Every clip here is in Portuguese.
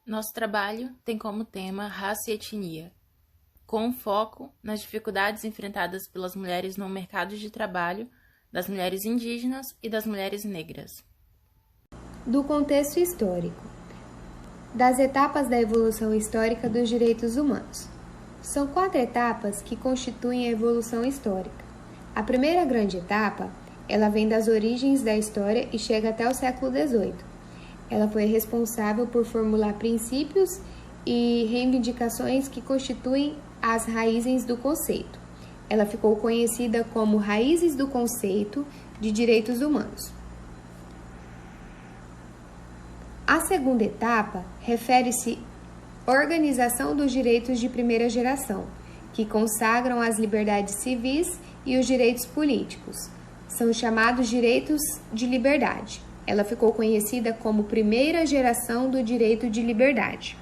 Nosso trabalho tem como tema raça e etnia, com um foco nas dificuldades enfrentadas pelas mulheres no mercado de trabalho, das mulheres indígenas e das mulheres negras. Do contexto histórico. Das etapas da evolução histórica dos direitos humanos. São 4 etapas que constituem a evolução histórica. A primeira grande etapa, ela vem das origens da história e chega até o século XVIII. Ela foi responsável por formular princípios e reivindicações que constituem as raízes do conceito. Ela ficou conhecida como Raízes do Conceito de Direitos Humanos. A segunda etapa refere-se à organização dos direitos de primeira geração, que consagram as liberdades civis e os direitos políticos. São chamados direitos de liberdade. Ela ficou conhecida como primeira geração do direito de liberdade.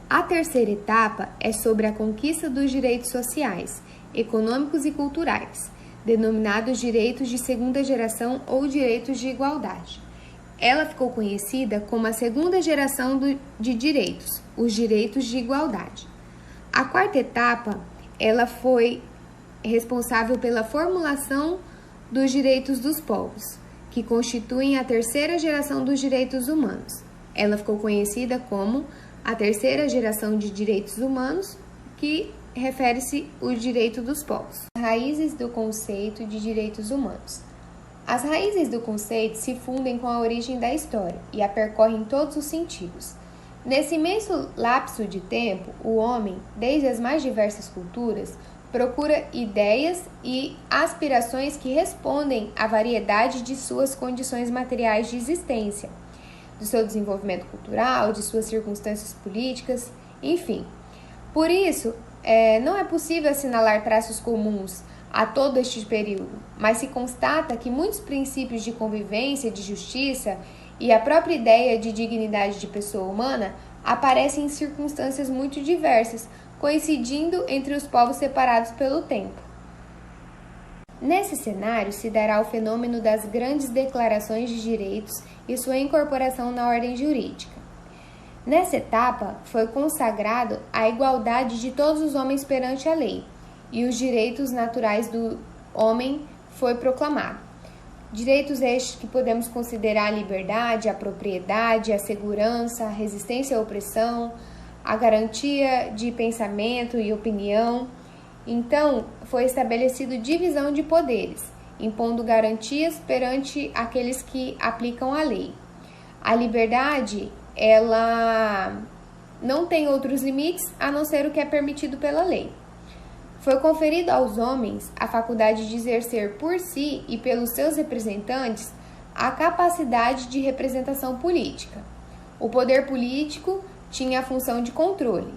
A terceira etapa é sobre a conquista dos direitos sociais, econômicos e culturais, denominados direitos de segunda geração ou direitos de igualdade. Ela ficou conhecida como a segunda geração de direitos, os direitos de igualdade. A quarta etapa, ela foi responsável pela formulação dos direitos dos povos, que constituem a terceira geração dos direitos humanos. Ela ficou conhecida como a terceira geração de direitos humanos, que refere-se ao direito dos povos. Raízes do conceito de direitos humanos. As raízes do conceito se fundem com a origem da história e a percorrem em todos os sentidos. Nesse imenso lapso de tempo, o homem, desde as mais diversas culturas, procura ideias e aspirações que respondem à variedade de suas condições materiais de existência, do seu desenvolvimento cultural, de suas circunstâncias políticas, enfim. Por isso, não é possível assinalar traços comuns a todo este período, mas se constata que muitos princípios de convivência, de justiça e a própria ideia de dignidade de pessoa humana aparecem em circunstâncias muito diversas, coincidindo entre os povos separados pelo tempo. Nesse cenário se dará o fenômeno das grandes declarações de direitos e sua incorporação na ordem jurídica. Nessa etapa foi consagrado a igualdade de todos os homens perante a lei, e os direitos naturais do homem foi proclamado. Direitos estes que podemos considerar a liberdade, a propriedade, a segurança, a resistência à opressão, a garantia de pensamento e opinião. Então, foi estabelecido divisão de poderes, impondo garantias perante aqueles que aplicam a lei. A liberdade, ela não tem outros limites a não ser o que é permitido pela lei. Foi conferido aos homens a faculdade de exercer por si e pelos seus representantes a capacidade de representação política. O poder político tinha a função de controle.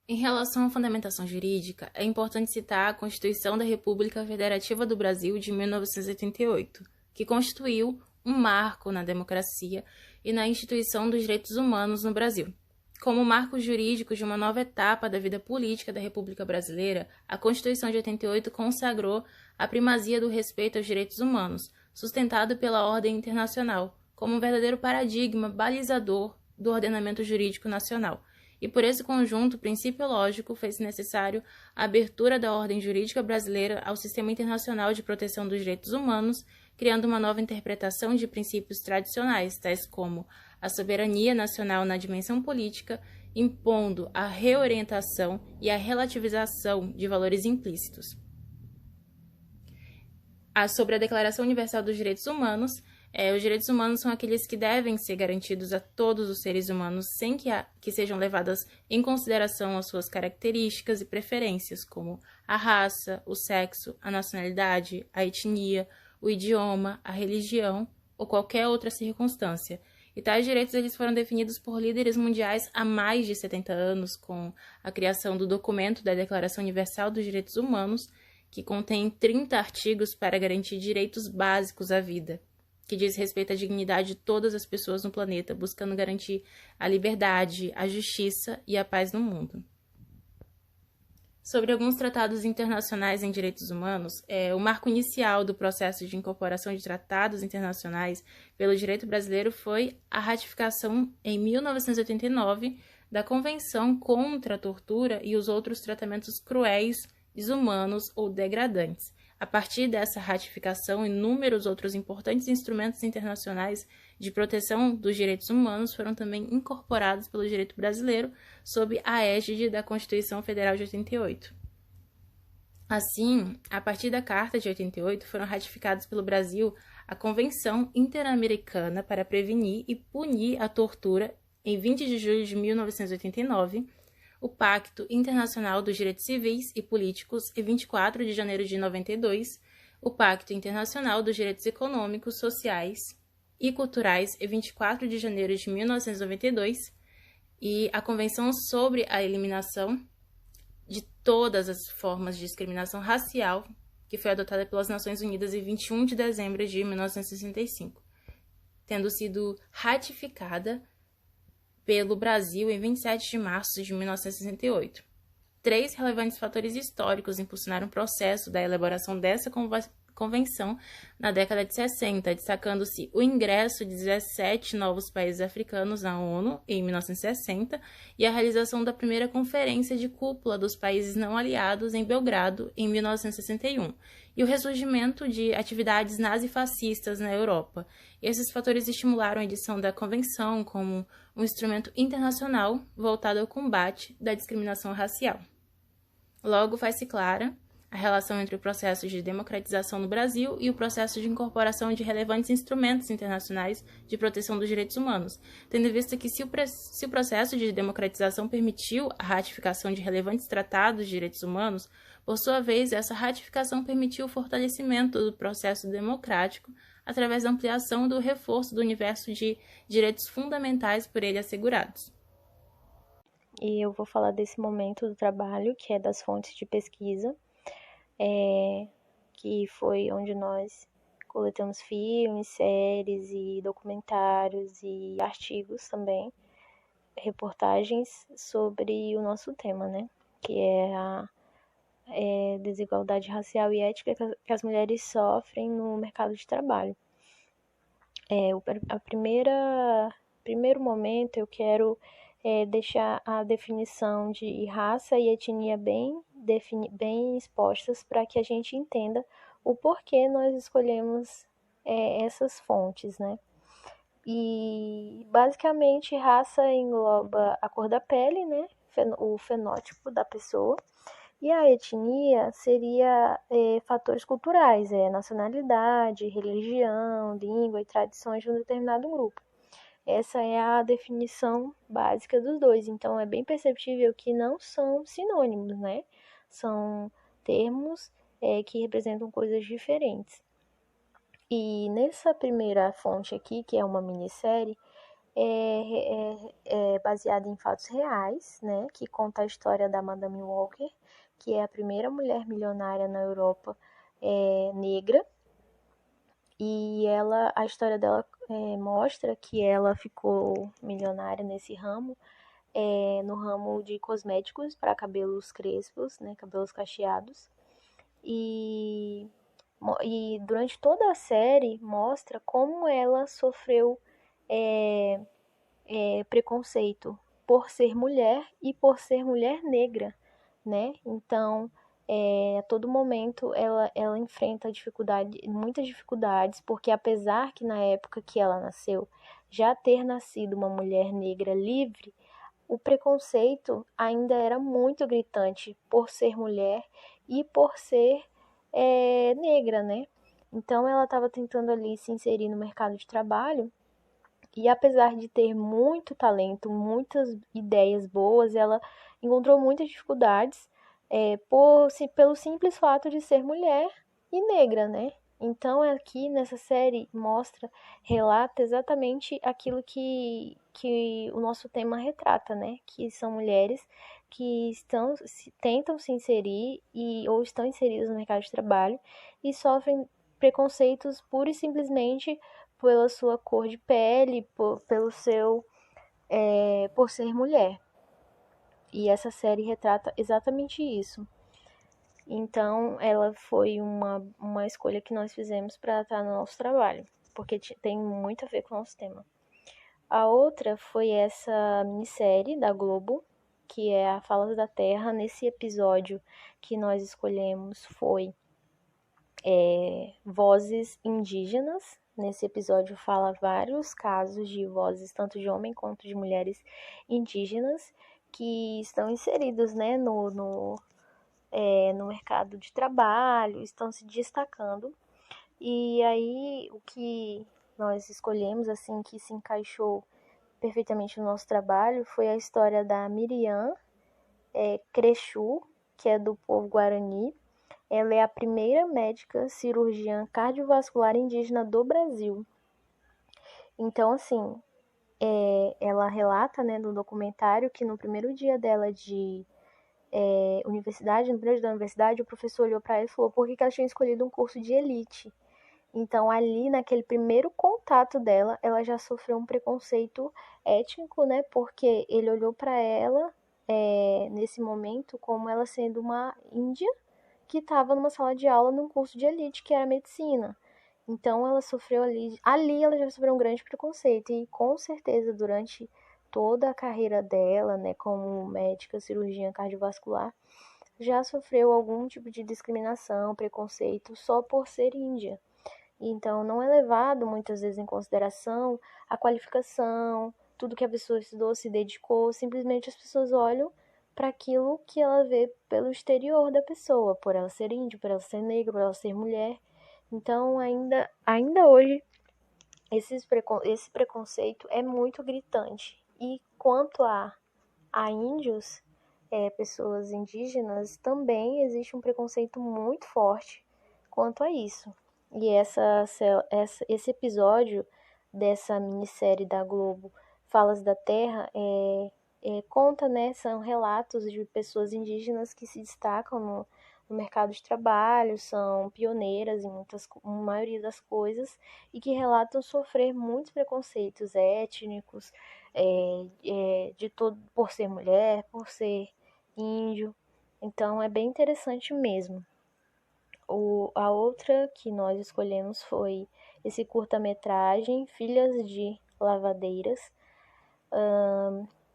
Em relação à fundamentação jurídica, é importante citar a Constituição da República Federativa do Brasil de 1988, que constituiu um marco na democracia e na instituição dos direitos humanos no Brasil. Como marco jurídico de uma nova etapa da vida política da República Brasileira, a Constituição de 88 consagrou a primazia do respeito aos direitos humanos, sustentado pela ordem internacional, como um verdadeiro paradigma balizador do ordenamento jurídico nacional. E por esse conjunto principiológico fez necessário a abertura da ordem jurídica brasileira ao sistema internacional de proteção dos direitos humanos, criando uma nova interpretação de princípios tradicionais, tais como a soberania nacional na dimensão política, impondo a reorientação e a relativização de valores implícitos. Sobre a Declaração Universal dos Direitos Humanos, os direitos humanos são aqueles que devem ser garantidos a todos os seres humanos sem que sejam levadas em consideração as suas características e preferências, como a raça, o sexo, a nacionalidade, a etnia, o idioma, a religião ou qualquer outra circunstância. E tais direitos eles foram definidos por líderes mundiais há mais de 70 anos, com a criação do documento da Declaração Universal dos Direitos Humanos, que contém 30 artigos para garantir direitos básicos à vida, que diz respeito à dignidade de todas as pessoas no planeta, buscando garantir a liberdade, a justiça e a paz no mundo. Sobre alguns tratados internacionais em direitos humanos, o marco inicial do processo de incorporação de tratados internacionais pelo direito brasileiro foi a ratificação, em 1989, da Convenção contra a Tortura e os Outros Tratamentos Cruéis, Desumanos ou Degradantes. A partir dessa ratificação, inúmeros outros importantes instrumentos internacionais de proteção dos direitos humanos foram também incorporados pelo direito brasileiro sob a égide da Constituição Federal de 88. Assim, a partir da Carta de 88, foram ratificados pelo Brasil a Convenção Interamericana para Prevenir e Punir a Tortura em 20 de julho de 1989, o Pacto Internacional dos Direitos Civis e Políticos em 24 de janeiro de 92, o Pacto Internacional dos Direitos Econômicos, Sociais e Culturais em 24 de janeiro de 1992 e a Convenção sobre a Eliminação de todas as formas de discriminação racial, que foi adotada pelas Nações Unidas em 21 de dezembro de 1965, tendo sido ratificada pelo Brasil em 27 de março de 1968. 3 relevantes fatores históricos impulsionaram o processo da elaboração dessa convenção na década de 60, destacando-se o ingresso de 17 novos países africanos na ONU em 1960 e a realização da primeira conferência de cúpula dos países não aliados em Belgrado em 1961, e o ressurgimento de atividades nazifascistas na Europa. Esses fatores estimularam a edição da convenção como um instrumento internacional voltado ao combate da discriminação racial. Logo, faz-se clara a relação entre o processo de democratização no Brasil e o processo de incorporação de relevantes instrumentos internacionais de proteção dos direitos humanos, tendo em vista que se o processo de democratização permitiu a ratificação de relevantes tratados de direitos humanos, por sua vez, essa ratificação permitiu o fortalecimento do processo democrático através da ampliação do reforço do universo de direitos fundamentais por ele assegurados. E eu vou falar desse momento do trabalho, que é das fontes de pesquisa, que foi onde nós coletamos filmes, séries e documentários e artigos também, reportagens sobre o nosso tema, né? Que é a desigualdade racial e ética que as mulheres sofrem no mercado de trabalho. Primeiro momento eu quero deixar a definição de raça e etnia bem expostas para que a gente entenda o porquê nós escolhemos essas fontes, né? E basicamente raça engloba a cor da pele, né? O fenótipo da pessoa. E a etnia seria fatores culturais, nacionalidade, religião, língua e tradições de um determinado grupo. Essa é a definição básica dos dois, então é bem perceptível que não são sinônimos, né? São termos que representam coisas diferentes. E nessa primeira fonte aqui, que é uma minissérie, é baseada em fatos reais, né? Que conta a história da Madame Walker, que é a primeira mulher milionária na Europa negra. E a história dela mostra que ela ficou milionária nesse ramo, no ramo de cosméticos para cabelos crespos, né, cabelos cacheados. E durante toda a série mostra como ela sofreu preconceito por ser mulher e por ser mulher negra, né? Então, a todo momento ela enfrenta muitas dificuldades, porque apesar que na época que ela nasceu, já ter nascido uma mulher negra livre, o preconceito ainda era muito gritante por ser mulher e por ser negra, né? Então ela estava tentando ali se inserir no mercado de trabalho e apesar de ter muito talento, muitas ideias boas, ela encontrou muitas dificuldades pelo simples fato de ser mulher e negra, né? Então aqui nessa série relata exatamente aquilo que o nosso tema retrata, né? Que são mulheres que tentam se inserir ou estão inseridas no mercado de trabalho e sofrem preconceitos pura e simplesmente pela sua cor de pele, por ser mulher. E essa série retrata exatamente isso. Então, ela foi uma escolha que nós fizemos para estar no nosso trabalho, porque tem muito a ver com o nosso tema. A outra foi essa minissérie da Globo, que é a Falas da Terra. Nesse episódio que nós escolhemos foi Vozes Indígenas. Nesse episódio fala vários casos de vozes, tanto de homem quanto de mulheres indígenas, que estão inseridos, né, no mercado de trabalho, estão se destacando. E aí, o que nós escolhemos, assim, que se encaixou perfeitamente no nosso trabalho, foi a história da Miriam Crechu, que é do povo Guarani. Ela é a primeira médica cirurgiã cardiovascular indígena do Brasil. Então, assim, ela relata, né, no documentário que no primeiro dia dela de universidade, no primeiro dia da universidade, o professor olhou para ela e falou por que ela tinha escolhido um curso de elite. Então, ali, naquele primeiro contato dela, ela já sofreu um preconceito étnico, né? Porque ele olhou para ela, nesse momento, como ela sendo uma índia que estava numa sala de aula num curso de elite, que era medicina. Então, ela sofreu ali ela já sofreu um grande preconceito. E, com certeza, durante toda a carreira dela, né, como médica cirurgiã cardiovascular, já sofreu algum tipo de discriminação, preconceito, só por ser índia. Então, não é levado muitas vezes em consideração a qualificação, tudo que a pessoa estudou, se dedicou. Simplesmente as pessoas olham para aquilo que ela vê pelo exterior da pessoa, por ela ser índio, por ela ser negra, por ela ser mulher. Então, ainda hoje, esse preconceito é muito gritante. E quanto a índios, pessoas indígenas, também existe um preconceito muito forte quanto a isso. E esse episódio dessa minissérie da Globo, Falas da Terra, conta, né, são relatos de pessoas indígenas que se destacam no mercado de trabalho, são pioneiras em maioria das coisas, e que relatam sofrer muitos preconceitos étnicos, por ser mulher, por ser índio. Então é bem interessante mesmo. A outra que nós escolhemos foi esse curta-metragem, Filhas de Lavadeiras.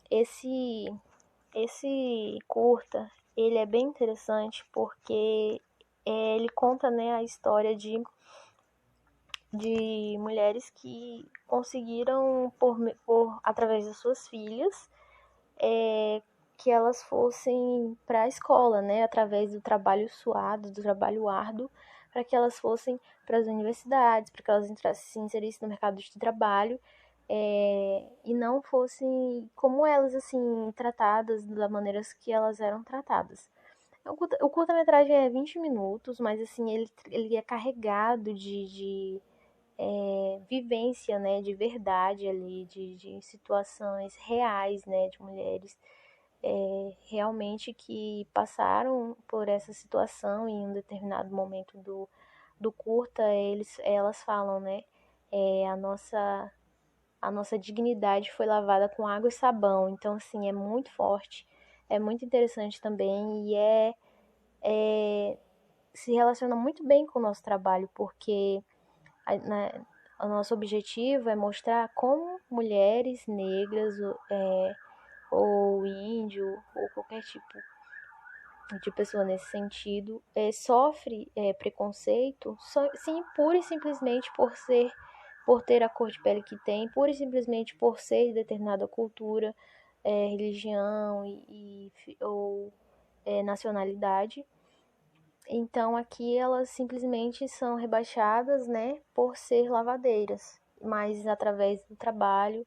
Esse curta, ele é bem interessante porque ele conta, né, a história de mulheres que conseguiram, através das suas filhas, que elas fossem para a escola, né, através do trabalho suado, do trabalho árduo, para que elas fossem para as universidades, para que elas se inserissem no mercado de trabalho, e não fossem como elas, assim, tratadas da maneira que elas eram tratadas. O curta-metragem é 20 minutos, mas, assim, ele é carregado de vivência, né, de verdade ali, de situações reais, né, de mulheres realmente que passaram por essa situação em um determinado momento do curta. Elas falam, né, a nossa dignidade foi lavada com água e sabão. Então, assim, é muito forte, é muito interessante também e se relaciona muito bem com o nosso trabalho, porque o nosso objetivo é mostrar como mulheres negras ou índio ou qualquer tipo de pessoa nesse sentido sofre preconceito, sim, pura e simplesmente por ter a cor de pele que tem, pura e simplesmente por ser de determinada cultura, religião ou nacionalidade. Então aqui elas simplesmente são rebaixadas, né, por ser lavadeiras, mas através do trabalho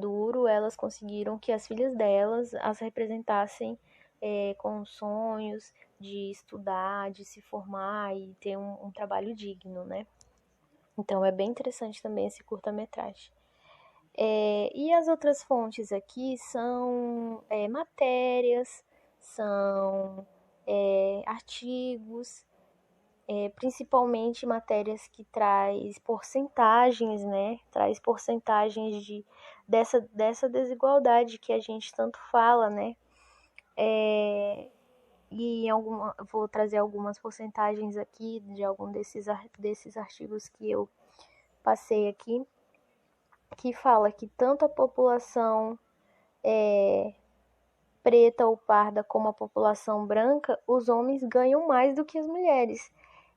duro elas conseguiram que as filhas delas as representassem com sonhos de estudar, de se formar e ter um trabalho digno, né? Então é bem interessante também esse curta-metragem. E as outras fontes aqui são matérias, são artigos, principalmente matérias que traz porcentagens, né? Traz porcentagens dessa desigualdade que a gente tanto fala, né? vou trazer algumas porcentagens aqui de algum desses artigos que eu passei aqui, que fala que tanto a população preta ou parda como a população branca, os homens ganham mais do que as mulheres,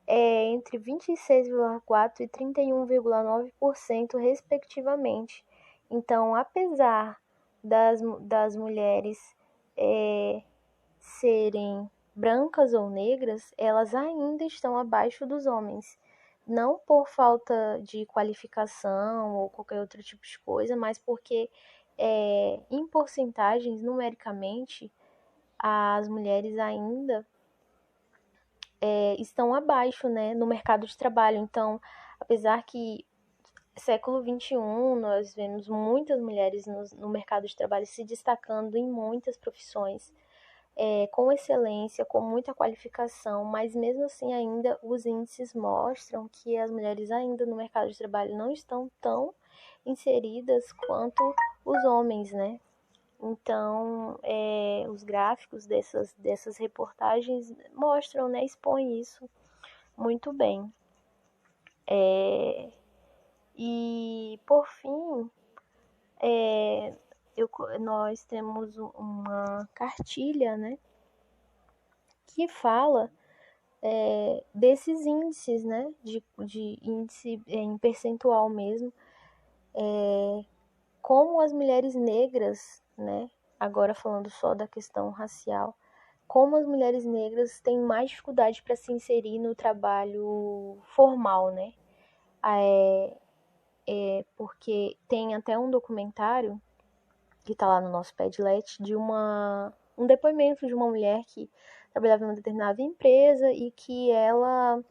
entre 26,4% e 31,9%, respectivamente. Então, apesar das mulheres serem brancas ou negras, elas ainda estão abaixo dos homens. Não por falta de qualificação ou qualquer outro tipo de coisa, mas porque, em porcentagens, numericamente, as mulheres ainda estão abaixo, né, no mercado de trabalho. Então, apesar que século XXI, nós vemos muitas mulheres no mercado de trabalho se destacando em muitas profissões, com excelência, com muita qualificação, mas mesmo assim ainda os índices mostram que as mulheres ainda no mercado de trabalho não estão tão inseridas quanto os homens, né? Então, os gráficos dessas reportagens mostram, né, expõem isso muito bem. E, por fim, nós temos uma cartilha, né, que fala desses índices, né, de índice em percentual mesmo, como as mulheres negras, né, agora falando só da questão racial, como as mulheres negras têm mais dificuldade para se inserir no trabalho formal, né? Porque tem até um documentário que está lá no nosso Padlet de um depoimento de uma mulher que trabalhava em uma determinada empresa e que ela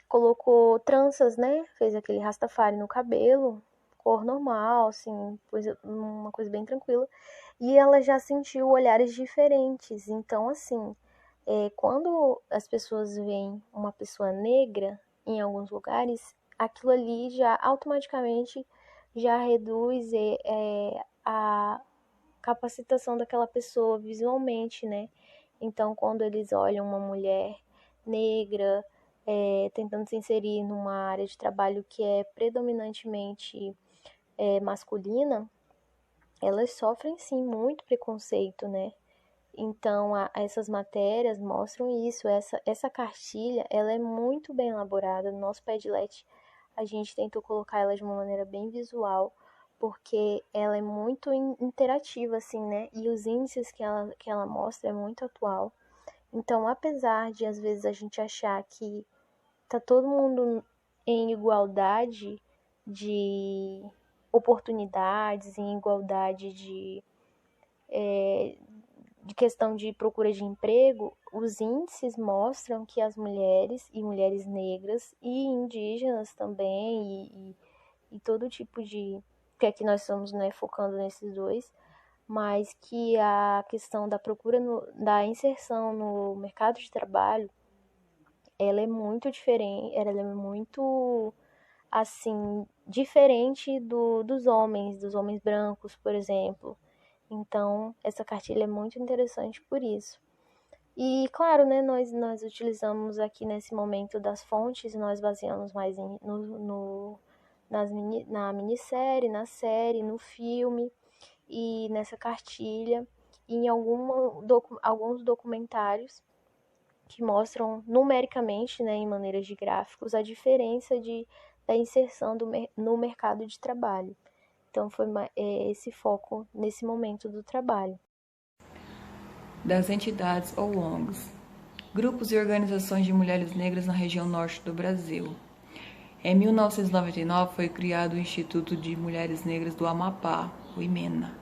colocou tranças, né? Fez aquele rastafari no cabelo, cor normal, assim, uma coisa bem tranquila. E ela já sentiu olhares diferentes. Então, assim, quando as pessoas veem uma pessoa negra em alguns lugares, aquilo ali já automaticamente já reduz a capacitação daquela pessoa visualmente, né? Então, quando eles olham uma mulher negra tentando se inserir numa área de trabalho que é predominantemente masculina, elas sofrem sim muito preconceito, né? Então, essas matérias mostram isso. Essa cartilha, ela é muito bem elaborada. No nosso Padlet, a gente tentou colocar ela de uma maneira bem visual, porque ela é muito interativa, assim, né? E os índices que ela mostra é muito atual. Então, apesar de, às vezes, a gente achar que tá todo mundo em igualdade de oportunidades, em igualdade de questão de procura de emprego, os índices mostram que as mulheres, e mulheres negras, e indígenas também, e todo tipo de... que aqui nós estamos, né, focando nesses dois, mas que a questão da procura, da inserção no mercado de trabalho, ela é muito diferente, ela é muito, assim, diferente dos homens brancos, por exemplo. Então, essa cartilha é muito interessante por isso. E, claro, né, nós utilizamos aqui nesse momento das fontes, nós baseamos mais na minissérie, na série, no filme e nessa cartilha, e em alguns documentários que mostram numericamente, né, em maneiras de gráficos, a diferença da inserção no mercado de trabalho. Então, foi esse foco nesse momento do trabalho. Das entidades ou ONGs, grupos e organizações de mulheres negras na região norte do Brasil. Em 1999 foi criado o Instituto de Mulheres Negras do Amapá, o IMENA.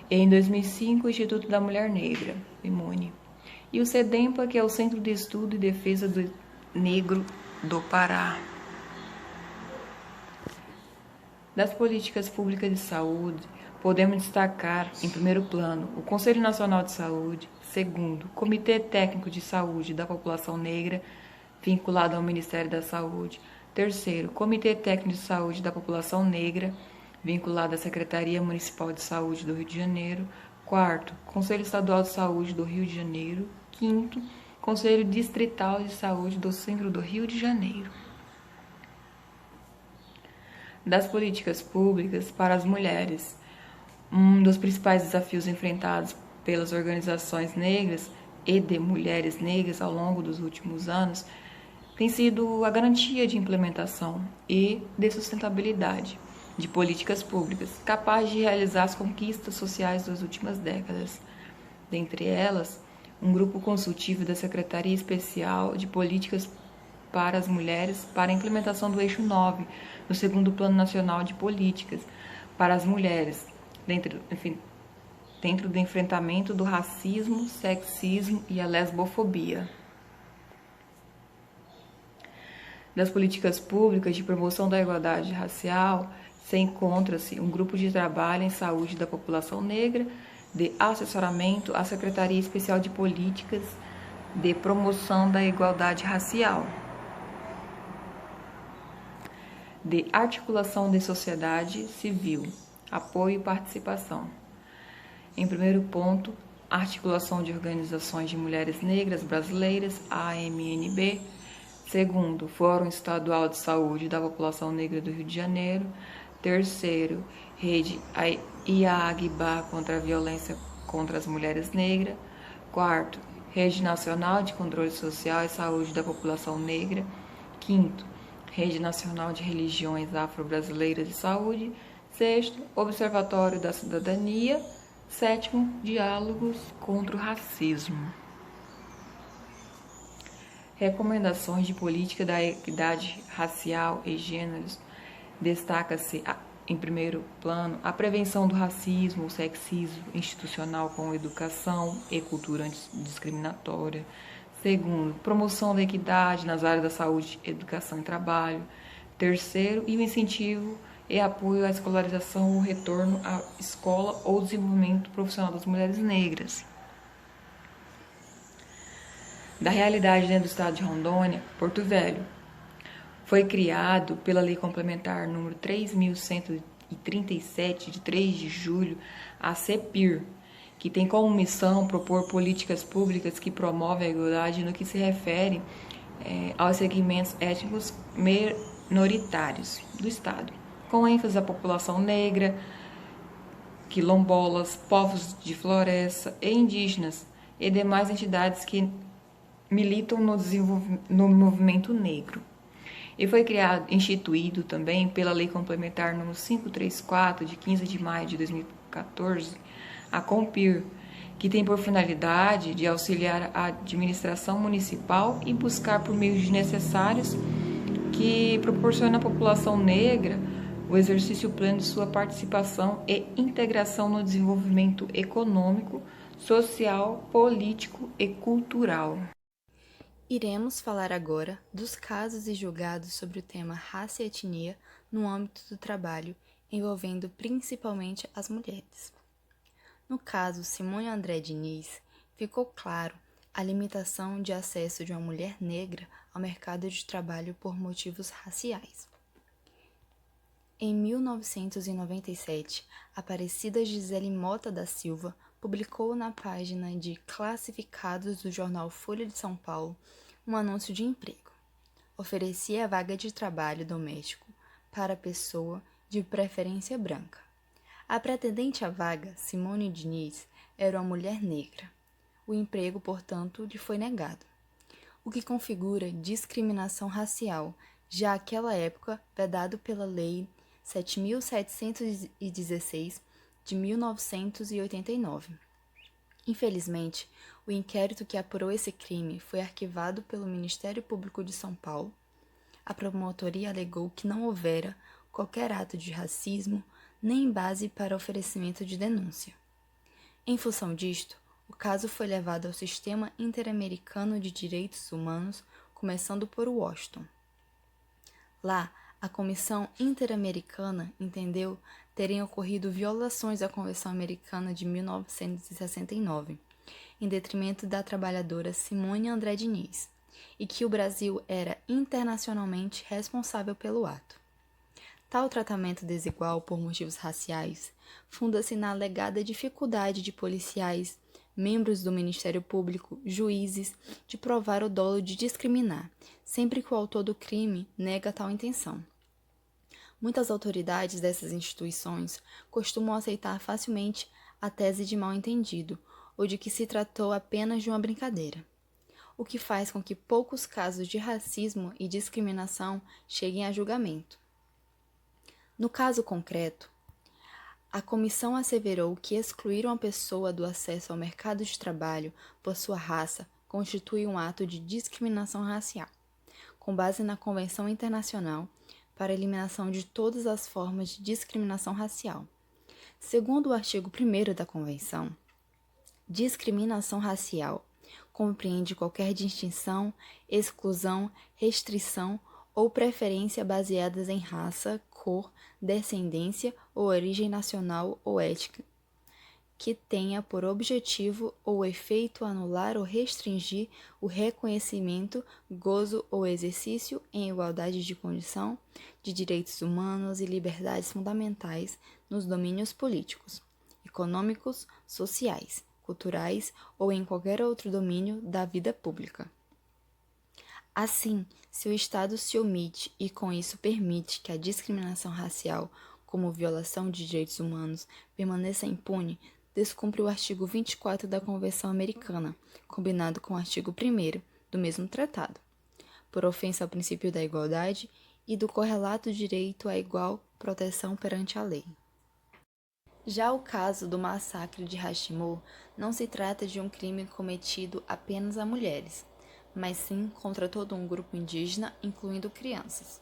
E em 2005 o Instituto da Mulher Negra, o IMUNE. E o CEDEMPA, que é o Centro de Estudo e Defesa do Negro do Pará. Das políticas públicas de saúde, podemos destacar, em primeiro plano, o Conselho Nacional de Saúde, segundo, Comitê Técnico de Saúde da População Negra, vinculado ao Ministério da Saúde, terceiro, Comitê Técnico de Saúde da População Negra, vinculado à Secretaria Municipal de Saúde do Rio de Janeiro, quarto, Conselho Estadual de Saúde do Rio de Janeiro, 5º Conselho Distrital de Saúde do Centro do Rio de Janeiro. Das políticas públicas para as mulheres. Um dos principais desafios enfrentados pelas organizações negras e de mulheres negras ao longo dos últimos anos tem sido a garantia de implementação e de sustentabilidade de políticas públicas capazes de realizar as conquistas sociais das últimas décadas. Dentre elas, um grupo consultivo da Secretaria Especial de Políticas para as Mulheres para a implementação do eixo 9 do 2º Plano Nacional de Políticas para as Mulheres, dentro do enfrentamento do racismo, sexismo e a lesbofobia. Das políticas públicas de promoção da igualdade racial, se encontra-se um grupo de trabalho em saúde da população negra, de assessoramento à Secretaria Especial de Políticas de Promoção da Igualdade Racial, de articulação de sociedade civil, apoio e participação. Em primeiro ponto, articulação de organizações de mulheres negras brasileiras, AMNB. Segundo, Fórum Estadual de Saúde da População Negra do Rio de Janeiro. Terceiro, Rede IAAGBA contra a violência contra as mulheres negras. Quarto, Rede Nacional de Controle Social e Saúde da População Negra. Quinto, Rede Nacional de Religiões Afro-Brasileiras de Saúde. Sexto, Observatório da Cidadania. Sétimo, Diálogos contra o Racismo. Recomendações de política da equidade racial e gêneros. Destaca-se, em primeiro plano, a prevenção do racismo, o sexismo institucional com educação e cultura antidiscriminatória. Segundo, promoção da equidade nas áreas da saúde, educação e trabalho. Terceiro, e o incentivo e apoio à escolarização ou retorno à escola ou desenvolvimento profissional das mulheres negras. Da realidade dentro do estado de Rondônia, Porto Velho. Foi criado pela Lei Complementar número 3.137, de 3 de julho, a CEPIR, que tem como missão propor políticas públicas que promovem a igualdade no que se refere aos segmentos étnicos minoritários do estado, com ênfase à população negra, quilombolas, povos de floresta e indígenas e demais entidades que militam no movimento negro. E foi instituído também pela Lei Complementar número 534, de 15 de maio de 2014, a COMPIR, que tem por finalidade de auxiliar a administração municipal e buscar por meios necessários que proporciona à população negra o exercício pleno de sua participação e integração no desenvolvimento econômico, social, político e cultural. Iremos falar agora dos casos e julgados sobre o tema raça e etnia no âmbito do trabalho, envolvendo principalmente as mulheres. No caso Simone André Diniz, ficou claro a limitação de acesso de uma mulher negra ao mercado de trabalho por motivos raciais. Em 1997, Aparecida Gisele Mota da Silva publicou na página de classificados do jornal Folha de São Paulo um anúncio de emprego. Oferecia vaga de trabalho doméstico para pessoa de preferência branca. A pretendente à vaga, Simone Diniz, era uma mulher negra. O emprego, portanto, lhe foi negado, o que configura discriminação racial, já àquela época vedado pela Lei 7.716 de 1989. Infelizmente, o inquérito que apurou esse crime foi arquivado pelo Ministério Público de São Paulo. A promotoria alegou que não houvera qualquer ato de racismo nem base para oferecimento de denúncia. Em função disto, o caso foi levado ao Sistema Interamericano de Direitos Humanos, começando por Washington. Lá, a Comissão Interamericana entendeu terem ocorrido violações à Convenção Americana de 1969, em detrimento da trabalhadora Simone André Diniz, e que o Brasil era internacionalmente responsável pelo ato. Tal tratamento desigual por motivos raciais funda-se na alegada dificuldade de policiais membros do Ministério Público, juízes, de provar o dolo de discriminar, sempre que o autor do crime nega tal intenção. Muitas autoridades dessas instituições costumam aceitar facilmente a tese de mal-entendido ou de que se tratou apenas de uma brincadeira, o que faz com que poucos casos de racismo e discriminação cheguem a julgamento. No caso concreto, a comissão asseverou que excluir uma pessoa do acesso ao mercado de trabalho por sua raça constitui um ato de discriminação racial, com base na Convenção Internacional para a Eliminação de Todas as Formas de Discriminação Racial. Segundo o artigo 1º da Convenção, discriminação racial compreende qualquer distinção, exclusão, restrição ou preferência baseadas em raça, cor, descendência ou origem nacional ou étnica, que tenha por objetivo ou efeito anular ou restringir o reconhecimento, gozo ou exercício em igualdade de condição de direitos humanos e liberdades fundamentais nos domínios políticos, econômicos, sociais, culturais ou em qualquer outro domínio da vida pública. Assim, se o Estado se omite e com isso permite que a discriminação racial, como violação de direitos humanos, permaneça impune, descumpre o artigo 24 da Convenção Americana, combinado com o artigo 1º do mesmo tratado, por ofensa ao princípio da igualdade e do correlato direito à igual proteção perante a lei. Já o caso do massacre de Hashimor não se trata de um crime cometido apenas a mulheres, mas sim contra todo um grupo indígena, incluindo crianças.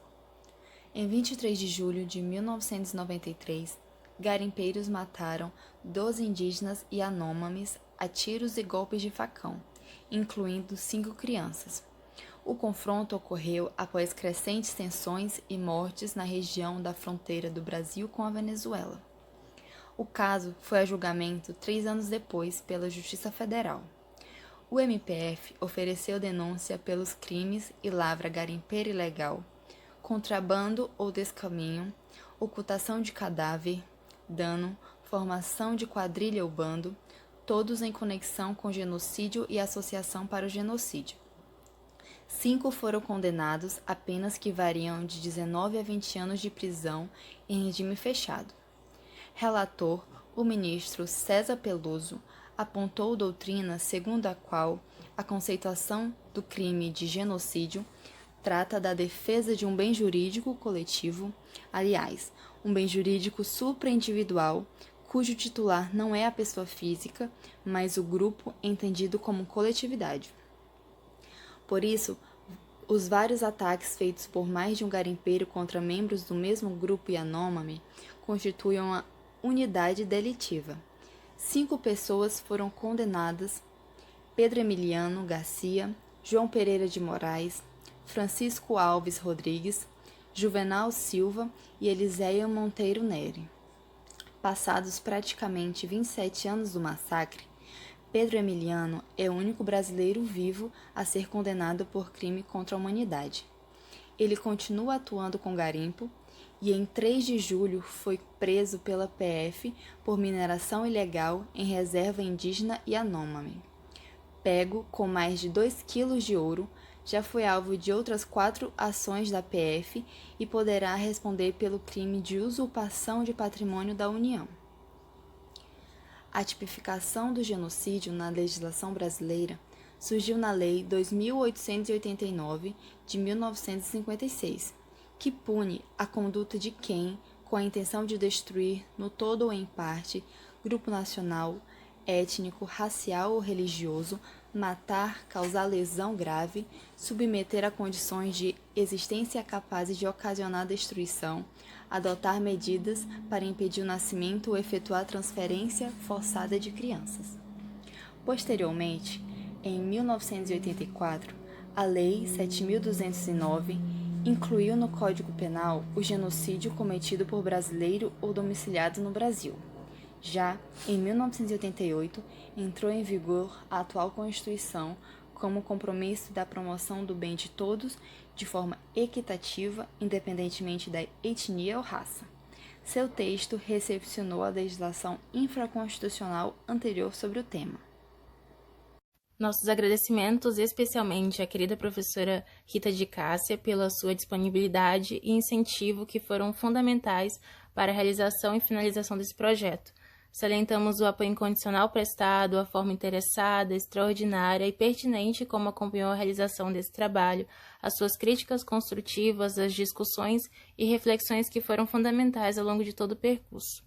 Em 23 de julho de 1993, garimpeiros mataram 12 indígenas e anômames a tiros e golpes de facão, incluindo 5 crianças. O confronto ocorreu após crescentes tensões e mortes na região da fronteira do Brasil com a Venezuela. O caso foi a julgamento 3 anos depois pela Justiça Federal. O MPF ofereceu denúncia pelos crimes e lavra garimpeira ilegal, contrabando ou descaminho, ocultação de cadáver, dano, formação de quadrilha ou bando, todos em conexão com genocídio e associação para o genocídio. 5 foram condenados a penas que variam de 19 a 20 anos de prisão em regime fechado. Relator, o ministro César Peluso, apontou doutrina segundo a qual a conceituação do crime de genocídio trata da defesa de um bem jurídico coletivo, aliás, um bem jurídico supraindividual, cujo titular não é a pessoa física, mas o grupo entendido como coletividade. Por isso, os vários ataques feitos por mais de um garimpeiro contra membros do mesmo grupo Yanomami constituem uma unidade delitiva. 5 pessoas foram condenadas: Pedro Emiliano Garcia, João Pereira de Moraes, Francisco Alves Rodrigues, Juvenal Silva e Eliséia Monteiro Neri. Passados praticamente 27 anos do massacre, Pedro Emiliano é o único brasileiro vivo a ser condenado por crime contra a humanidade. Ele continua atuando com garimpo e em 3 de julho foi preso pela PF por mineração ilegal em reserva indígena Yanomami. Pego com mais de 2 quilos de ouro, já foi alvo de outras 4 ações da PF e poderá responder pelo crime de usurpação de patrimônio da União. A tipificação do genocídio na legislação brasileira surgiu na Lei 2.889 de 1956, que pune a conduta de quem, com a intenção de destruir, no todo ou em parte, grupo nacional, étnico, racial ou religioso, matar, causar lesão grave, submeter a condições de existência capazes de ocasionar destruição, adotar medidas para impedir o nascimento ou efetuar transferência forçada de crianças. Posteriormente, em 1984, a Lei 7.209 incluiu no Código Penal o genocídio cometido por brasileiro ou domiciliado no Brasil. Já em 1988, entrou em vigor a atual Constituição como compromisso da promoção do bem de todos de forma equitativa, independentemente da etnia ou raça. Seu texto recepcionou a legislação infraconstitucional anterior sobre o tema. Nossos agradecimentos especialmente à querida professora Rita de Cássia pela sua disponibilidade e incentivo que foram fundamentais para a realização e finalização desse projeto. Salientamos o apoio incondicional prestado, a forma interessada, extraordinária e pertinente como acompanhou a realização desse trabalho, as suas críticas construtivas, as discussões e reflexões que foram fundamentais ao longo de todo o percurso.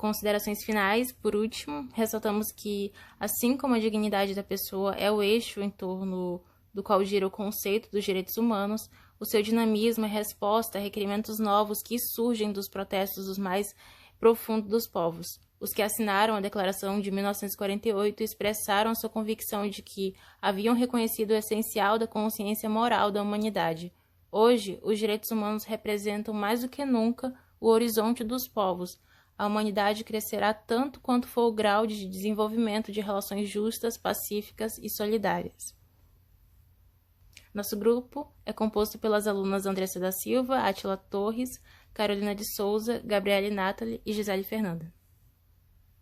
Considerações finais, por último, ressaltamos que, assim como a dignidade da pessoa é o eixo em torno do qual gira o conceito dos direitos humanos, o seu dinamismo é resposta a requerimentos novos que surgem dos protestos dos mais profundos dos povos. Os que assinaram a Declaração de 1948 expressaram a sua convicção de que haviam reconhecido o essencial da consciência moral da humanidade. Hoje, os direitos humanos representam mais do que nunca o horizonte dos povos. A humanidade crescerá tanto quanto for o grau de desenvolvimento de relações justas, pacíficas e solidárias. Nosso grupo é composto pelas alunas Andressa da Silva, Átila Torres, Carolina de Souza, Gabriele Nathalie e Gisele Fernanda.